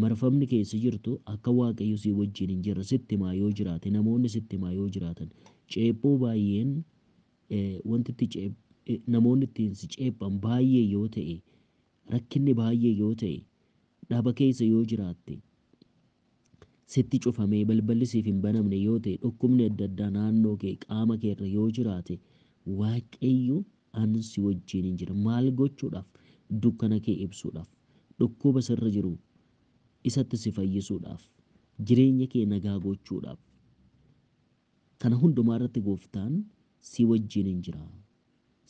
marfamni keessa jirtu akka waaqayyo si wajjin hin jirre sitti himaa yoo jiraate namoonni sitti himaa yoo jiraatan ceephoo baay'een wanti itti namoonni ittiin si ceephan baay'ee yoo ta'e rakkinni baay'ee yoo ta'e dhaba keessa yoo jiraatte sitti cufamee balballi siif hin banamne yoo ta'e dhukkubni adda addaa naannoo kee qaama kee irra yoo jiraate waaqayyo ani si wajjin hin jira maal gochuudhaaf dukkana kee ibsuudhaaf dhukkuba sirra jiru isatti si fayyisuudhaaf jireenya kee nagaa gochuudhaaf kana hundumaa irratti gooftaan si wajjin hin jira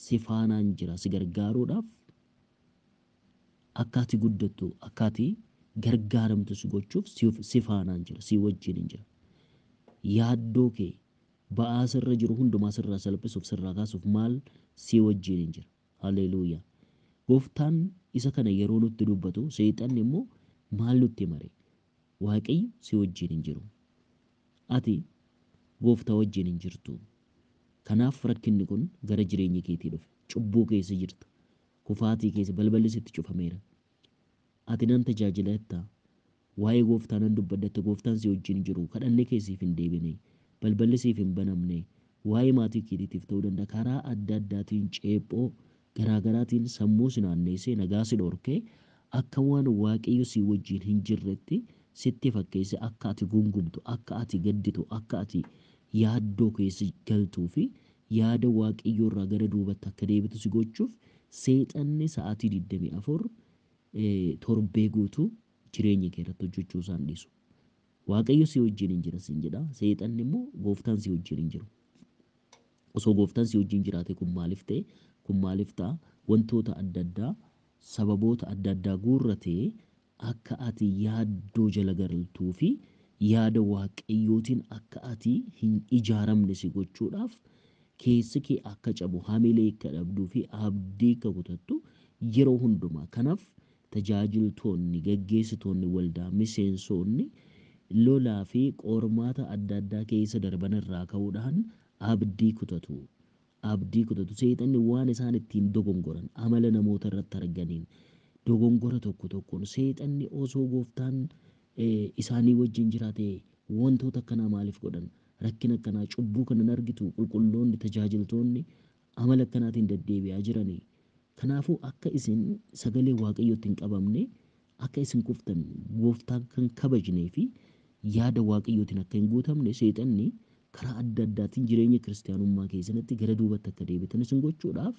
si faanaan jira si gargaaruudhaaf akka ati guddattu akka ati gargaaramtu si gochuuf si faanaan jira si wajjin hin jira yaaddoo kee ba'aa sirra jiru hundumaa sirraa salphisuuf sirraa kaasuuf maal si wajjin hin jira haleluuyaa gooftaan isa kana yeroo nutti dubbatu seexanni immoo maal nutti mare waaqayyo si wajjin hin jiru ati gooftaa wajjin hin jirtu kanaaf rakkinni kun gara jireenya keetii dhufe cubbuu keessa jirta kufaatii keessa balballi sitti cufameera ati nan tajaajilatta waa'ee gooftaa nan dubbaddatte gooftaan si wajjin jiru kadhanne keessiif hin deebine balballi siif hin banamne waa'ee maatii keetiitiif ta'uu danda'a karaa adda addaatiin ceephoo garaagaraatiin sammuu si naanneessee nagaa si dhorkee akka waan waaqayyo si wajjin hin jirretti sitti fakkeesse akka ati gungumtu akka ati gadditu akka ati yaaddoo keessa galtuu fi yaada waaqayyoo irraa gara duubatti akka deebitu si gochuuf seexanni sa'aatii 24 torbee guutuu jireenya kee irratti hojjechuu isaan dhiisu. Waaqayyo si wajjin hin jira siin jedha seexanni immoo gooftaan si wajjin hin jiru. Osoo gooftaan si wajjin jiraate kun maaliif ta'e kun maaliif ta'a wantoota adda addaa sababoota adda addaa guurratee akka ati yaaddoo jala galtuu fi yaada waaqayyootiin akka ati hin ijaaramne si gochuudhaaf keessi kee akka cabu hamilee akka dhabduu fi abdii akka kutattu yeroo hundumaa kanaaf tajaajiltoonni gaggeessitoonni waldaa miseensoonni lolaa fi qormaata adda addaa keessa darban irraa ka'uudhaan abdii kutatu. Abdii kutatu seexanni waan isaan ittiin dogongoran amala namoota irratti arganiin dogongora tokko tokkoon seexanni osoo gooftaan isaanii wajjin jiraate wantoota akkanaa maaliif godhan rakkina akkanaa cubbuu kanan argitu qulqulloonni tajaajiltoonni amala akkanaatiin deddeebi'aa jiranii kanaafuu akka isin sagalee waaqayyootti hin qabamne akka isin kuftan gooftaan kan kabajnee fi yaada waaqayyootiin akka hin guutamne seexanni karaa adda addaatiin jireenya kiristaanummaa keessatti gara duubatti akka deebitan isin gochuudhaaf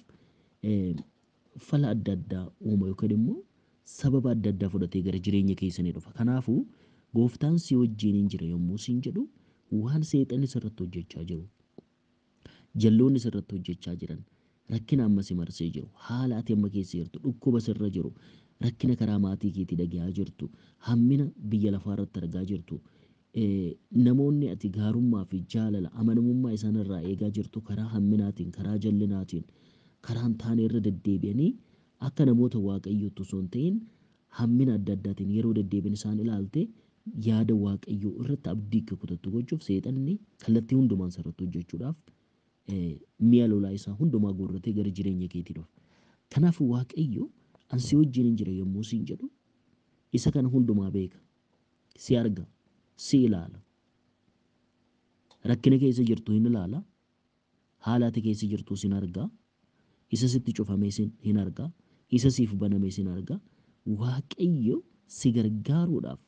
fala adda addaa uuma yookaan immoo sababa adda addaa fudhatee gara jireenya keessanii dhufa. Kanaafuu gooftaan si wajjin hin jira yommuu siin jedhu waan seexanni sirratti hojjechaa jiru jalloonni sirratti hojjechaa jiran rakkina amma si marsee jiru haala ati amma keessa jirtu dhukkuba sirra jiru rakkina karaa maatii keetii dhaga'aa jirtu hammina biyya lafaa irratti argaa jirtu namoonni ati gaarummaa fi jaalala amanamummaa isaanirraa eegaa jirtu karaa hamminaatiin karaa jallinaatiin karaan taane irra deddeebi'anii akka namoota waaqayyootti osoo hin ta'in hammina adda addaatiin yeroo deddeebiin isaan ilaalte yaada waaqayyoo irratti abdii akka kutattu gochuuf seexanni kallattii hundumaan sirratti hojjechuudhaaf mi'a lolaa isaa hundumaa guurratee gara jireenya keetii dhufa. Kanaaf waaqayyo an si wajjin hin jira yommuu siin jedhu isa kana hundumaa beeka si arga si ilaala rakkina keessa jirtu hin ilaala haala ati keessa jirtu sin argaa isa sitti cufamee sin hin argaa isa siif banamee sin argaa waaqayyo si gargaaruudhaaf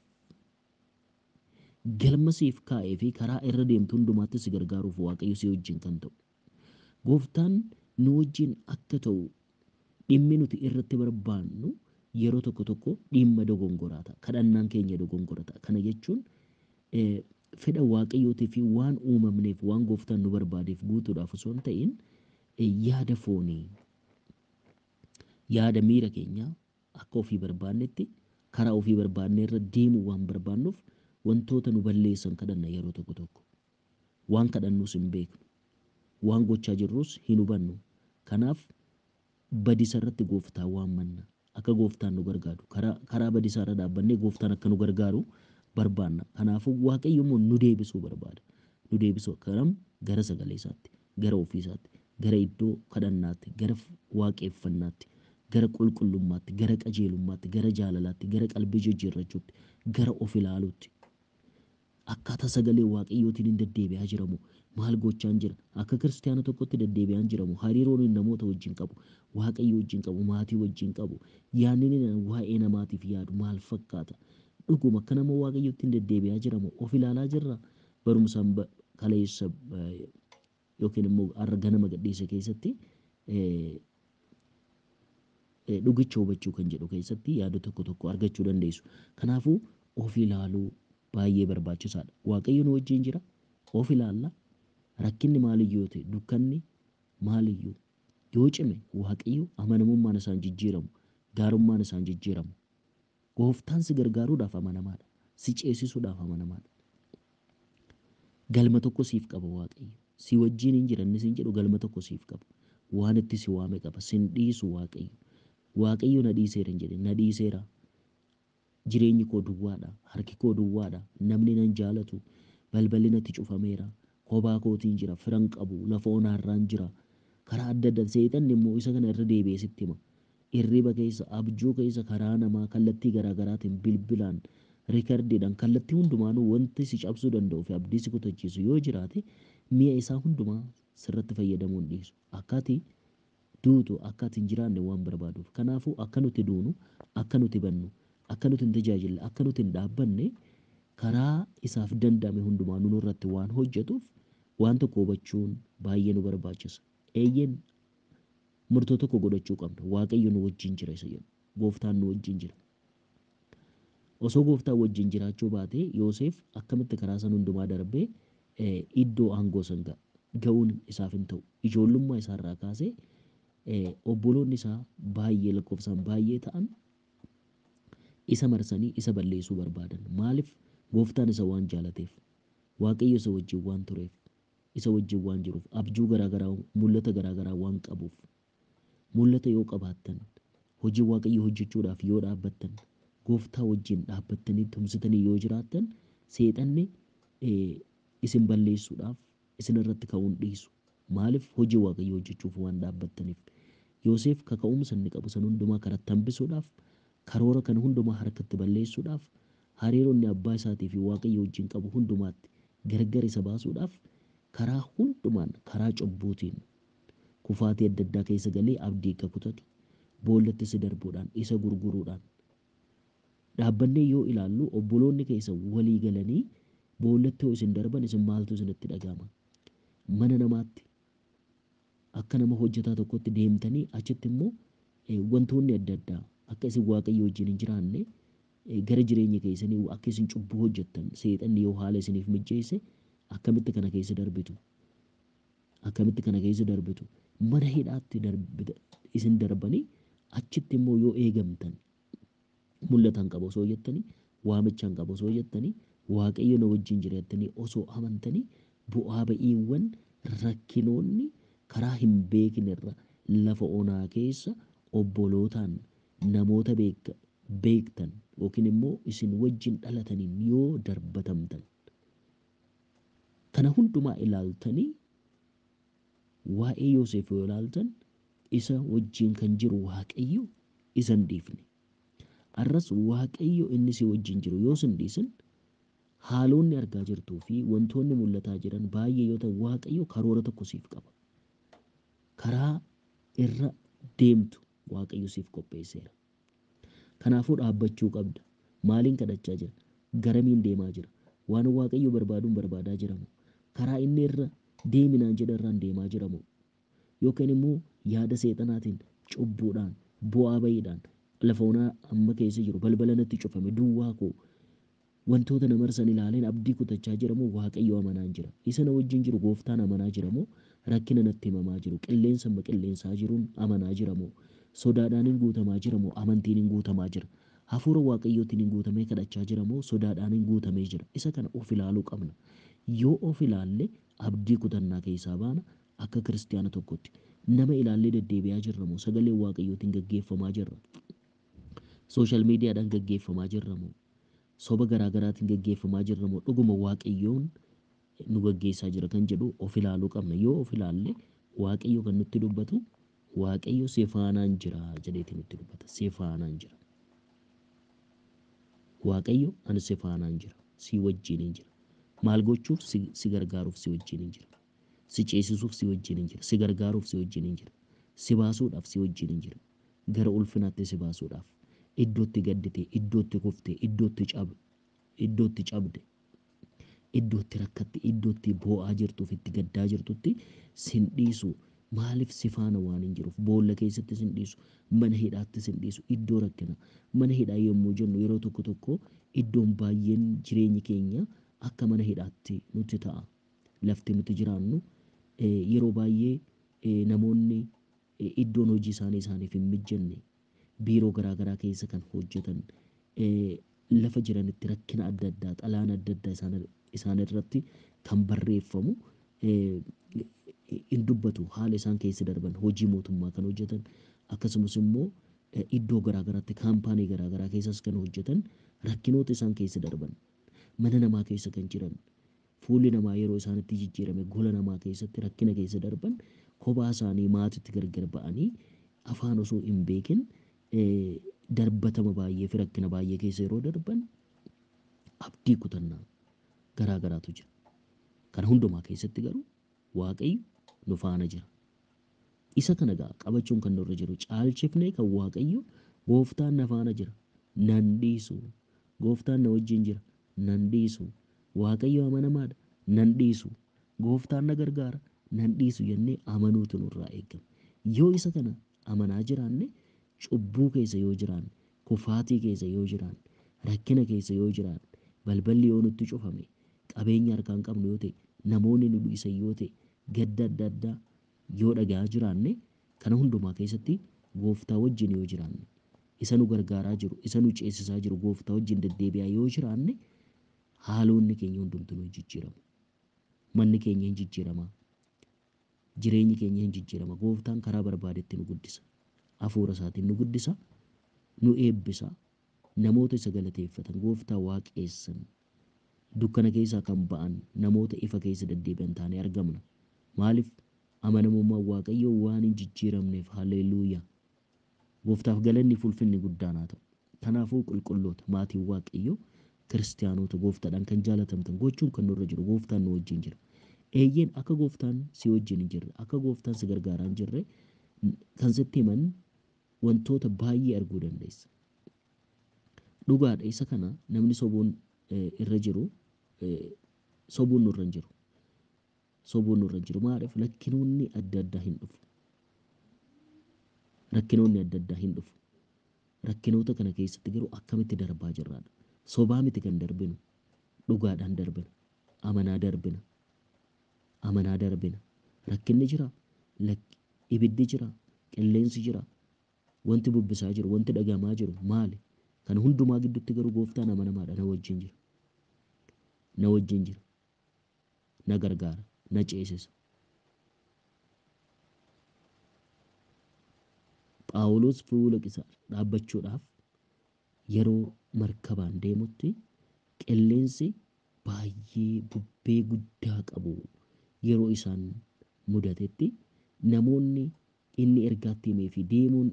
galma siif kaa'ee fi karaa irra deemtu hundumaatti si gargaaruuf waaqayyo si wajjin kan ta'u gooftaan nu wajjin akka ta'u dhimmi nuti irratti barbaannu yeroo tokko tokko dhimma dogongoraa ta'a kadhannaan keenya dogongora ta'a kana jechuun fedha waaqayyootii fi waan uumamneef waan gooftaan nu barbaadeef guutuudhaaf osoo hin ta'in yaada foonii yaada miira keenya akka ofii barbaannetti karaa ofii barbaannee irra deemuu waan barbaannuuf wantoota nu balleessan kadhanna yeroo tokko tokko waan kadhannuus hin beeknu waan gochaa jirrus hin hubannu kanaaf badiisa irratti gooftaa waammanna akka gooftaan nu gargaaru karaa badiisaa irra dhaabbannee gooftaan akka nu gargaaru barbaanna kanaafuu waaqayyo immoo nu deebisuu barbaada nu deebisuu karam gara sagalee isaatti gara ofii isaatti gara iddoo kadhannaatti gara waaqeffannaatti gara qulqullummaatti, gara qajeelummaatti, gara jaalalaatti, gara qalbii jijjiirrachuutti, gara of ilaaluutti. Akkaataa sagalee waaqayyootiin hin deddeebi'aa jiramu. Maal gochaan jira? Akka kiristaana tokkotti deddeebi'aan jiramu. Hariiroon namoota wajjin qabu, waaqayyo wajjin qabu, maatii wajjin qabu, yaadni waa'ee namaatiif yaadu maal fakkaata? Dhuguma akka nama waaqayyootti hin deddeebi'aa jiramu. Of ilaalaa jirra. Barumsaan kaleessa yookiin immoo har'a ganama gadhiise keessatti dhugicha hubachuu kan jedhu keessatti yaada tokko tokko argachuu dandeessu. Kanaafuu of ilaaluu baay'ee barbaachisaadha. Waaqayyo nu wajjin jira. Of ilaalla. Rakkinni maaliyyuu ta'e dukkanni maaliyyuu yoo cime waaqayyo amanamummaan isaan jijjiiramu, gaarummaan isaan jijjiiramu. Gooftaan si gargaaruudhaaf amanamaadha. Si ceesisuudhaaf amanamaadha. Galma tokko siif qaba waaqayyo. Si wajjin hin jiranni sin jedhu galma tokko siif qaba. Waan itti si waame qaba. Sin dhiisu waaqayyo. Waaqayyo na dhiiseera hin jedhe na dhiiseera. Jireenyi koo duwwaadha, harki koo duwwaadha, namni nan jaalatu, balballi natti cufameera, kophaa kootiin jira, firan qabu, lafa onaarraan jira. Karaa adda addaa seexanni immoo isa kana irra deebi'ee sitti hima. Irriba keessa, abjuu keessa, karaa namaa kallattii garaagaraatiin bilbilaan, riikardiidhaan kallattii hundumaanuu wanti si cabsuu danda'u fi abdii si kutachiisu yoo jiraate mi'a isaa hundumaa sirratti fayyadamuu hin dhiisu. Akkaatii duutu akka ati hin jiraanne waan barbaaduuf. Kanaafuu akka nuti duunu, akka nuti bannu, akka nuti hin tajaajille, akka nuti hin dhaabbanne karaa isaaf danda'ame hundumaa nu irratti waan hojjetuuf waan tokko hubachuun baay'ee nu barbaachisa. Eeyyeen murtoo tokko godhachuu qabna. Waaqayyo nu wajjin jira isa jedhu. Gooftaan nu wajjin jira. Osoo gooftaan wajjin jiraachuu baate Yoosef akkamitti karaa san hundumaa darbee iddoo aangoo san ga'uun isaaf hin ta'u. Ijoollummaa isaarraa kaasee obboloonni isaa baay'ee lakkoofsaan baay'ee ta'an isa marsanii isa balleessuu barbaadan. Maaliif? Gooftaan isa waan jaalateef, waaqayyo isa wajjin waan tureef, isa wajjin waan jiruuf, abjuu garaagaraa, mul'ata garaagaraa waan qabuuf. Mul'ata yoo qabaattan, hojii waaqayyo hojjechuudhaaf yoo dhaabbattan, gooftaa wajjin dhaabbattanii tumsitanii yoo jiraattan, seexanni isin balleessuudhaaf isin irratti ka'uun dhiisu. Maaliif? Hojii waaqayyo hojjechuuf waan dhaabbattaniif. Yoosef kaka'umsa inni qabu san hundumaa karatti hambisuudhaaf, karoora kan hundumaa harkatti balleessuudhaaf, hariiroonni abbaa isaatii fi waaqayyo wajjin qabu hundumaatti gargar isa baasuudhaaf karaa hundumaan karaa cubbuutiin kufaatii adda addaa keessa galee abdii akka kutatu boollatti si darbuudhaan isa gurguruudhaan dhaabbannee yoo ilaallu obboloonni keessa walii galanii boollatti yoo isin darban isin maaltu isinitti dhaga'ama? Mana namaatti akka nama hojjetaa tokkotti deemtanii achitti immoo wantoonni adda addaa akka isin waaqayyo wajjin hin jiraanne gara jireenya keessanii akka isin cubbuu hojjettan seexanni yoo haala isiniif mijeesse akkamitti kana keessa darbitu? Akkamitti kana keessa darbitu? Mana hidhaatti isin darbanii achitti immoo yoo eegamtan mul'atan qabu osoo jettanii waamichaan qabu osoo jettanii waaqayyo na wajjin jiraatanii osoo amantanii bu'aa ba'iiwwan rakkinoonni karaa hin beeknerra lafa onaa keessa obbolootaan namoota beektan yookiin immoo isin wajjin dhalataniin yoo darbatamtan kana hundumaa ilaaltanii waa'ee Yoosef yoo ilaaltan isa wajjin kan jiru waaqayyo isa hin dhiifne. Arras waaqayyo inni si wajjin jiru yoo sin dhiisin haalonni argaa jirtuu fi wantoonni mul'ataa jiran baay'ee yoo ta'u waaqayyo karoora tokko siif qaba. Karaa irra deemtu waaqayyo siif qopheesseera. Kanaafuu dhaabbachuu qabda. Maaliin kadhachaa jira? Garamiin deemaa jira? Waan waaqayyo barbaaduun barbaadaa jiramu? Karaa inni irra deeminaan jedharraan deemaa jiramu? Yookiin immoo yaada seexanaatiin cubbuudhaan bu'aa bayiidhaan lafa onaa amma keessa jiru balbala natti cufame duwwaa koo wantoota na marsan ilaaleen abdii kutachaa jiramu waaqayyo amanaa jira. Isa na wajjin jiru gooftaan amanaa jiramu rakkina natti himamaa jiru qilleensa qilleensaa jiruun amanaa jiramu sodaadhaan guutamaa jiramu amantiin guutamaa jira. Hafuura waaqayyootiin guutamee kadhachaa jiramu sodaadhaan guutamee jira. Isa kana of ilaaluu qabna. Yoo of ilaalle abdii kutannaa keessaa baana akka kiristaana tokkotti nama ilaallee deddeebi'aa jirramu sagalee waaqayyootiin gaggeeffamaa jirra. Sooshaal miidiyaadhaan gaggeeffamaa jirramu. Soba garaagaraatiin gaggeeffamaa jirramu dhuguma waaqayyoon nu gaggeessaa jira kan jedhu of ilaaluu qabna. Yoo of ilaalle waaqayyo kan nutti dubbatu Waaqayyo si faanaan jira jedheetiin nutti dubbata. Si faanaan jira. Waaqayyo ani si faanaan jira. Si wajjiniin jira. Maal gochuuf si gargaaruuf si wajjiniin jira. Si ceesisuuf si wajjiniin jira. Si gargaaruuf si wajjiniin jira. Si baasuudhaaf si wajjiniin jira. Gara ulfinaatti si baasuudhaaf. Iddootti gaddite, iddootti kufte, iddootti cabde, iddootti rakkatte, iddootti boo'aa jirtuuf itti gaddaa jirtutti sin dhiisu. Maaliif si faana waan hin jiruuf boolla keessatti sin dhiisu, mana hidhaatti sin dhiisu, iddoo rakkina. Mana hidhaa yommuu jennu yeroo tokko tokko iddoon baay'een jireenyi keenya akka mana hidhaatti nutti ta'a. Lafti nuti jiraannu yeroo baay'ee namoonni iddoon hojii isaaniif hin mijjanne biiroo garaagaraa keessa kan hojjetan lafa jiranitti rakkina adda addaa xalaan adda addaa isaan irratti kan barreeffamu hin dubbatu. Haala isaan keessa darban hojii mootummaa kan hojjetan akkasumas immoo iddoo garaagaraatti kaampaanii garaagaraa keessas kan hojjetan rakkinoota isaan keessa darban mana namaa keessa kan jiran fuulli namaa yeroo isaanitti jijjiirame gola namaa keessatti rakkina keessa darban kophaa isaanii maatiitti gargar ba'anii afaan osoo hin beekin darbatama baay'ee fi rakkina baay'ee keessa yeroo darban abdii kutannaa garaagaraatu jira. Kana hundumaa keessatti garuu Waaqayyo nu faana jira. Isa kana gaa qabachuun kan nurra jiru caalchifnee kan Waaqayyo gooftaan na faana jira nan dhiisu. Gooftaan na wajjin jira nan dhiisu. Waaqayyo amanamaadha nan dhiisu. Gooftaan na gargaara nan dhiisu jennee amanuutu nurraa eegama. Yoo isa kana amanaa jiraanne cubbuu keessa yoo jiraanne kufaatii keessa yoo jiraanne rakkina keessa yoo jiraanne balballi yoo nutti cufame qabeenya harkaan qabnu yoo ta'e namoonni nu dhiisan yoo ta'e gadda adda addaa yoo dhagaa jiraanne kana hundumaa keessatti gooftaa wajjin yoo jiraanne isa nu gargaaraa jiru isa nu ceesisaa jiru gooftaa wajjin deddeebi'aa yoo jiraanne haalonni keenya hundumtuu nu jijjiiramu. Manni keenya hin jijjiirama. Jireenyi keenya hin jijjiirama. Gooftaan karaa barbaadetti nu guddisa. Hafuura isaatiin nu guddisa. Nu eebbisa. Namoota isa galateeffatan gooftaa waaqessan dukkana keessaa kan ba'an namoota ifa keessa deddeebi'an taanee argamna. Maaliif amanamummaan Waaqayyoo waan hin jijjiiramneef haleluuyaa. Gooftaaf galanni ulfinni guddaan haa ta'u. Kanaafuu qulqulloota maatiin Waaqayyoo kiristaanota gooftaadhaan kan jaalatamtan gochuun kan nurra jiru gooftaan nu wajjin jira. Eeyyeen akka gooftaan si wajjin hin jirre akka gooftaan si gargaaraa hin jirre kan sitti himan wantoota baay'ee arguu dandeessa. Dhugaadha isa kana namni sobuun irra jiru sobuun nurra hin jiru. Sobuun nurra hin jiru maaliif rakkinoonni adda addaa hin dhufu. Rakkinoonni adda addaa hin dhufu. Rakkinoota kana keessatti garuu akkamitti darbaa jirraadha. Sobaa miti kan darbinu dhugaadhaan darbina. Amanaa darbina. Amanaa darbina. Rakkinni jira. Ibiddi jira. Qilleensi jira. Wanti bubbisaa jiru. Wanti dhagamaa jiru maali? Kan hundumaa gidduutti garuu gooftaan amanamaadha na wajjin jira. Na wajjin jira. Na gargaara. Na ceesisa. Phaawulos fuula isaa dhaabbachuudhaaf yeroo markabaan deemutti qilleensi baay'ee bubbee guddaa qabu yeroo isaan mudatetti namoonni inni ergaatti himee fi deemuun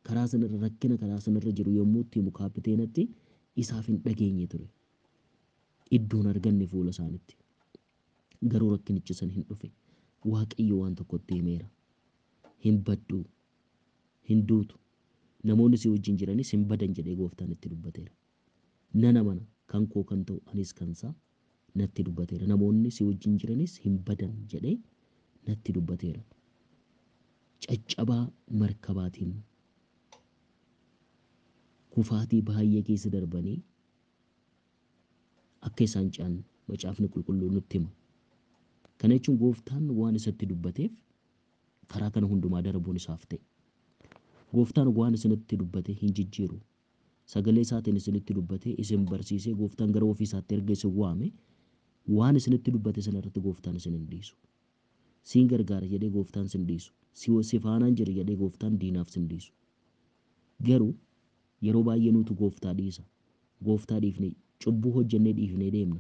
karaa sanarra rakkina karaa sanarra jiru yommuu itti himu kaapiteenatti isaaf hin dhageenye ture. Iddoon arganne fuula isaanitti. Garuu rakkinichi san hin dhufe. Waaqayyo waan tokkotti himeera. Hin baddu. Hin duutu. Namoonni si wajjin jiranis hin badan jedhee gooftaan itti dubbateera. Nan amana kan koo kan ta'u anis kan isaa natti dubbateera. Namoonni si wajjin jiranis hin badan jedhee natti dubbateera. Caccabaa markabaatiin kufaatii baay'ee keessa darbanii akka isaan ce'an macaafni qulqulluun nutti hima. Kana jechuun gooftaan waan isatti dubbateef karaa kana hundumaa darbuun isaaf ta'e. Gooftaan waan isinitti dubbate hin jijjiiru. Sagalee isaatiin isinitti dubbate isin barsiisee gooftaan gara ofii isaatti erga isin waame waan isinitti dubbate sanarratti gooftaan isin hin dhiisu. Siin gargaara jedhee gooftaan sin dhiisu. Si faanaan jira jedhee gooftaan diinaaf sin dhiisu. Garuu yeroo baay'ee nutu gooftaa dhiisa. Gooftaa dhiifnee cubbuu hojjennee dhiifnee deemna.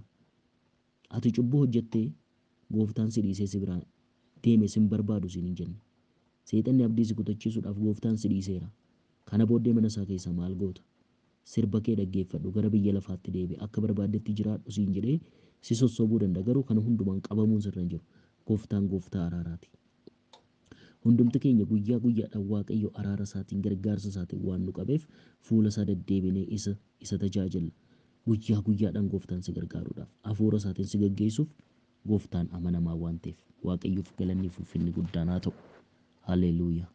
Ati cubbuu hojjettee gooftaan si dhiisee si biraa deeme sin barbaadu siin hin jenne. Seexanni abdii si kutachiisuudhaaf gooftaan si dhiiseera. Kana booddee mana isaa keessa maal goota? Sirba kee dhaggeeffadhu, gara biyya lafaatti deebi'i, akka barbaaddetti jiraadhu siin jedhee si sossobuu danda'a. Garuu kana hundumaan qabamuun sirra hin jiru. Gooftaan gooftaa araaraati. Hundumti keenya guyyaa guyyaadhaan Waaqayyo araara isaatiin gargaarsa isaatiin waan nu qabeef fuula isaa deddeebinee isa tajaajilla. Guyyaa guyyaadhaan gooftaan si gargaaruudhaaf hafuura isaatiin si gaggeessuuf gooftaan amanamaa waan ta'eef Waaqayyoof galanni fi ulfinni guddaan haa ta'u. Haleluuyaa.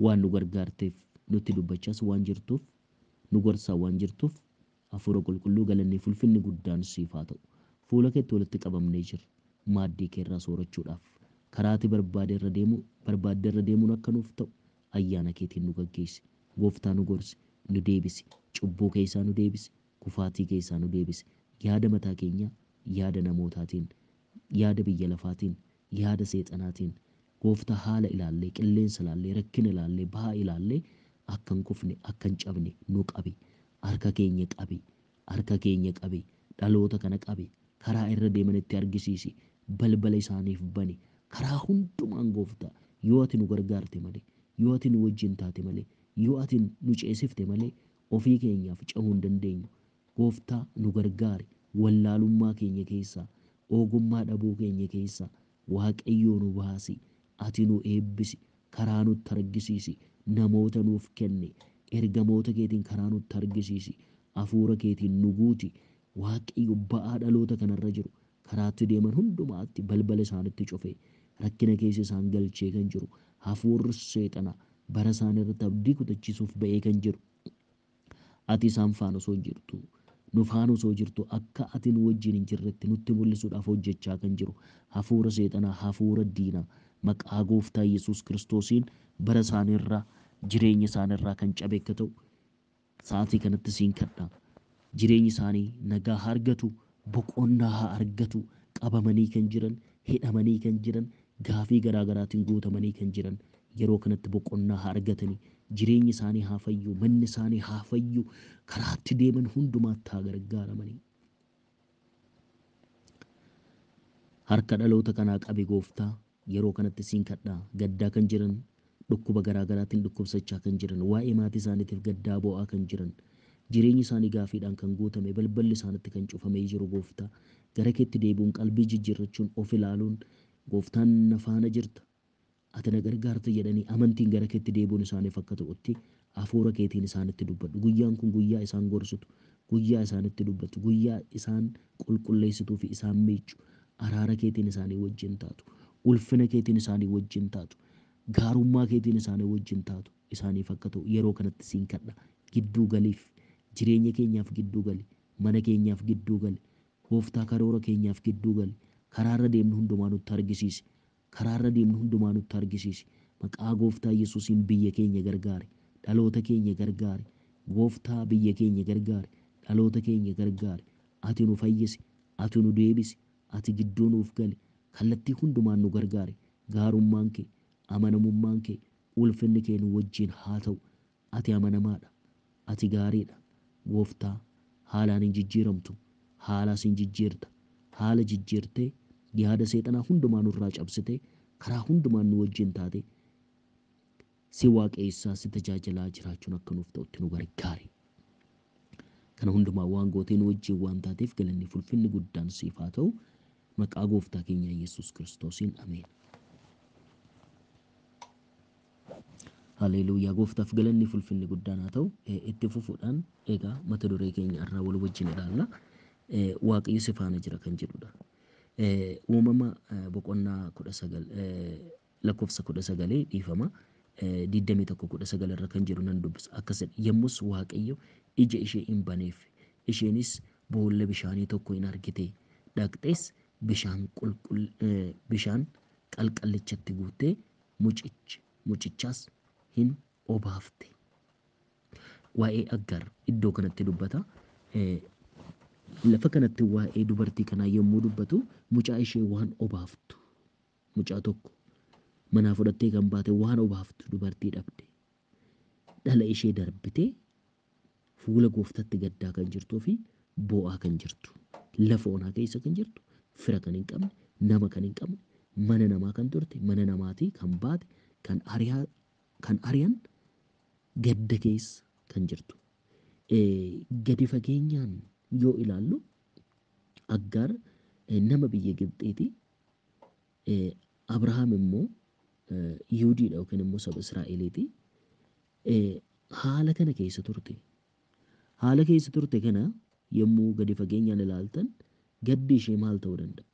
Waan nu gargaarteef nutti dubbachaas waan jirtuuf nu gorsaa waan jirtuuf hafuura qulqulluu galanni fi ulfinni guddaan siif haa ta'u. Fuula keetti walitti qabamnee jirra. Maaddii keerraa soorachuudhaaf karaati barbaadde irra deemuun akka nuuf ta'u ayyaana keetiin nu gaggeessi. Gooftaa nu gorsi, nu deebisi, cubbuu keessaa nu deebisi, kufaatii keessaa nu deebisi. Yaada mataa keenyaa, yaada namootaatiin, yaada biyya lafaatiin, yaada seexanaatiin gooftaa haala ilaallee, qilleensa ilaallee, rakkina ilaallee, bahaa ilaallee akka hin kufne, akka hin cabne nu qabi. Harka keenya qabi, harka keenya qabi, dhaloota kana qabi, karaa irra deemanitti argisiisi, balbala isaaniif bani. Karaa hundumaan gooftaa yoo ati nu gargaarte malee, yoo ati nu wajjin taate malee, yoo ati nu ceesifte malee ofii keenyaaf cehuu hin dandeenyu. Gooftaa nu gargaari. Wallaalummaa keenya keessaa, ogummaa dhabuu keenya keessaa Waaqayyoo nu baasi. Ati nu eebbisi, karaa nutti argisiisi, namoota nuuf kenni, ergamoota keetiin karaa nutti argisiisi, hafuura keetiin nu guuti. Waaqayyo ba'aa dhaloota kanarra jiru karaatti deeman hundumaatti balbala isaanitti cufee rakkina keessa isaan galchee kan jiru hafuurri seexanaa bara isaan irratti abdii kutachiisuuf ba'ee kan jiru. Ati isaan faana osoo jirtu, nu faana osoo jirtu akka ati nu wajjin hin jirretti nutti mul'isuudhaaf hojjechaa kan jiru hafuura seexanaa, hafuura diinaa maqaa gooftaa Yesuus Kiristoosiin bara isaaniirraa jireenya isaaniirraa kan cabe akka ta'u sa'aatii kanatti siin kadhaa. Jireenyi isaanii nagaa haa argatu, boqonnaa haa argatu. Qabamanii kan jiran, hidhamanii kan jiran, gaafii garaagaraatiin guutamanii kan jiran yeroo kanatti boqonnaa haa argatanii. Jireenyi isaanii haa fayyu, manni isaanii haa fayyu, karaatti deeman hundumaatti haa gargaaramanii. Harka dhaloota kanaa qabi gooftaa yeroo kanatti siin kadhaa. Gaddaa kan jiran, dhukkuba garaagaraatiin dhukkubsachaa kan jiran, waa'ee maatii isaaniitiif gaddaa bo'aa kan jiran, jireenyi isaanii gaafiidhaan kan guutame, balballi isaanitti kan cufamee jiru gooftaa gara keetti deebi'uun, qalbii jijjiirrachuun, of ilaaluun gooftaan na faana jirta, ati na gargaarta jedhanii amantiin gara keetti deebi'uun isaaniif akka ta'utti hafuura keetiin isaanitti dubbadhu. Guyyaan kun guyyaa isaan gorsitu, guyyaa isaanitti dubbatu, guyyaa isaan qulqulleessituu fi isaan miiccu, araara keetiin isaanii wajjin taatu, ulfina keetiin isaanii wajjin taatu, gaarummaa keetiin isaanii wajjin taatu isaaniif akka ta'u yeroo kanatti siin kadha. Gidduu galiif jireenya keenyaaf gidduu gali, mana keenyaaf gidduu gali, gooftaa karoora keenyaaf gidduu gali. Karaarra deemnu hundumaa nutti argisiisi, karaarra deemnu hundumaa nutti argisiisi. Maqaa gooftaa Yesuusiin biyya keenya gargaari, dhaloota keenya gargaari. Gooftaa biyya keenya gargaari, dhaloota keenya gargaari. Ati nu fayyisi, ati nu deebisi, ati gidduu nuuf gali, kallattii hundumaan nu gargaari. Gaarummaan kee, amanamummaan kee, ulfinni kee nu wajjin haa ta'u. Ati amanamaadha, ati gaariidha. Gooftaa haalaan hin jijjiiramtu, haalaas hin jijjiirta. Haala jijjiirtee yaada seexanaa hundumaa nurraa cabsitee karaa hundumaan nu wajjin taate si waaqessaa, si tajaajilaa jiraachuun akka nuuf ta'utti nu gargaari. Kana hundumaa waan gootee nu wajjin waan taateef galanni fi ulfinni guddaan siif haa ta'u. Maqaa gooftaa keenya Yesuus Kiristoosiin ameen. Haleluuyaa. Gooftaaf galanni fi ulfinni guddaan haa ta'u. Itti fufuudhaan egaa mata duree keenya irraa wal wajjin ilaalla. Waaqayyo si faana jira kan jedhudha. Uumama boqonnaa 19 lakkoofsa 19 dhiifama 21:19 irra kan jiru nan dubbisa. Akkasidha. Yommus Waaqayyo ija ishee hin baneef, isheenis boolla bishaanii tokko hin argite. Dhaqxees bishaan qalqallichatti guuttee mucichaas hin obaafte. Waa'ee Aggaar iddoo kanatti dubbata. Lafa kanatti waa'ee dubartii kanaa yommuu dubbatu mucaa ishee waan obaaftu, mucaa tokko manaa fudhattee kan baate waan obaaftu dubartii dhabde. Dhala ishee darbitee fuula Gooftatti gaddaa kan jirtuu fi boo'aa kan jirtu, lafa onaa keessa kan jirtu, fira kan hin qabne, nama kan hin qabne, mana namaa kan turte, mana namaatii kan baate, kan ari'an gadda keessa kan jirtu. Gadi fageenyaan yoo ilaallu Aggaar nama biyya Gibxiiti. Abrahaam immoo Yihuudiidha yookiin immoo saba Israa'eliiti. Haala kana keessa turte. Haala keessa turte kana yommuu gadi fageenyaan ilaaltan gaddi ishee maal ta'uu danda'a?